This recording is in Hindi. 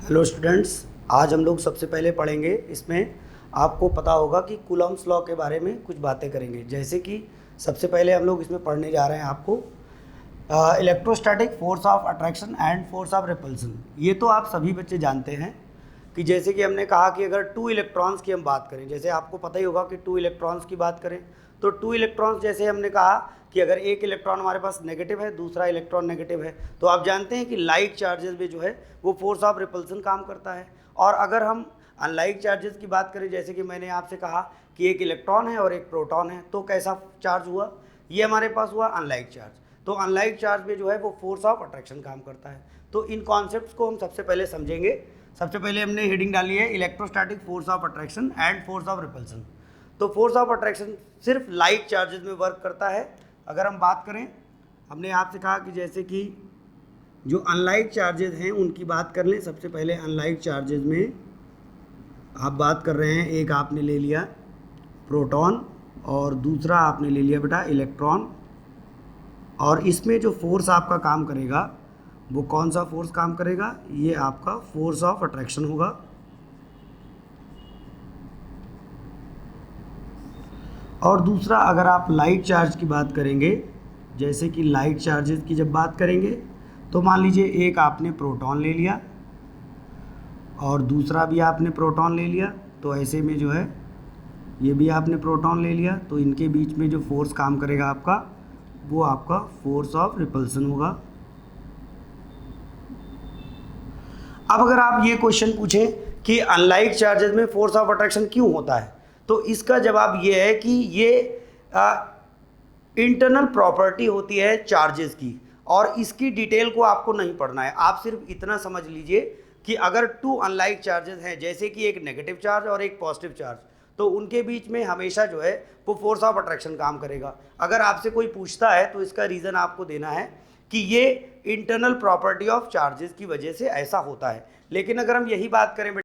हेलो स्टूडेंट्स, आज हम लोग सबसे पहले पढ़ेंगे। इसमें आपको पता होगा कि कूलम्ब्स लॉ के बारे में कुछ बातें करेंगे। जैसे कि सबसे पहले हम लोग इसमें पढ़ने जा रहे हैं आपको electrostatic force of attraction and force of repulsion. ये तो आप सभी बच्चे जानते हैं कि जैसे कि हमने कहा कि अगर टू इलेक्ट्रॉन्स की हम बात करें, जैसे आपको पता ही होगा कि टू इलेक्ट्रॉन्स की बात करें तो टू इलेक्ट्रॉन्स, जैसे हमने कहा कि अगर एक इलेक्ट्रॉन हमारे पास नेगेटिव है, दूसरा इलेक्ट्रॉन नेगेटिव है, तो आप जानते हैं कि लाइक चार्जेस में जो है वो फोर्स ऑफ रिपल्सन काम करता है। और अगर हम अनलाइक चार्जेस की बात करें, जैसे कि मैंने आपसे कहा कि एक इलेक्ट्रॉन है और एक प्रोटॉन है, तो कैसा चार्ज हुआ, ये हमारे पास हुआ अनलाइक चार्ज। तो अनलाइक चार्ज में जो है वो फोर्स ऑफ अट्रैक्शन काम करता है। तो इन कॉन्सेप्ट्स को हम सबसे पहले समझेंगे। सबसे पहले हमने हेडिंग डाली है electrostatic force of attraction and force of repulsion. तो फोर्स ऑफ अट्रैक्शन सिर्फ लाइक चार्जेस में वर्क करता है। अगर हम बात करें, हमने आपसे कहा कि जैसे कि जो अनलाइक चार्जेस हैं उनकी बात कर लें। सबसे पहले अनलाइक चार्जेस में आप बात कर रहे हैं, एक आपने ले लिया प्रोटॉन और दूसरा आपने ले लिया बेटा इलेक्ट्रॉन। और इसमें जो फोर्स आपका काम करेगा वो कौन सा फोर्स काम करेगा, ये आपका फोर्स ऑफ अट्रैक्शन होगा। और दूसरा, अगर आप लाइक चार्ज की बात करेंगे, जैसे कि लाइक चार्जेस की जब बात करेंगे तो मान लीजिए एक आपने प्रोटॉन ले लिया और दूसरा भी आपने प्रोटॉन ले लिया, तो ऐसे में जो है ये भी आपने प्रोटॉन ले लिया, तो इनके बीच में जो फोर्स काम करेगा आपका वो आपका फोर्स ऑफ रिपल्सन होगा। अब अगर आप ये क्वेश्चन पूछें कि अनलाइक चार्जेस में फोर्स ऑफ अट्रैक्शन क्यों होता है, तो इसका जवाब ये है कि ये इंटरनल प्रॉपर्टी होती है चार्जेस की, और इसकी डिटेल को आपको नहीं पढ़ना है। आप सिर्फ इतना समझ लीजिए कि अगर टू अनलाइक चार्जेस हैं, जैसे कि एक नेगेटिव चार्ज और एक पॉजिटिव चार्ज, तो उनके बीच में हमेशा जो है वो फोर्स ऑफ अट्रैक्शन काम करेगा। अगर आपसे कोई पूछता है तो इसका रीज़न आपको देना है कि ये इंटरनल प्रॉपर्टी ऑफ चार्जेस की वजह से ऐसा होता है। लेकिन अगर हम यही बात करें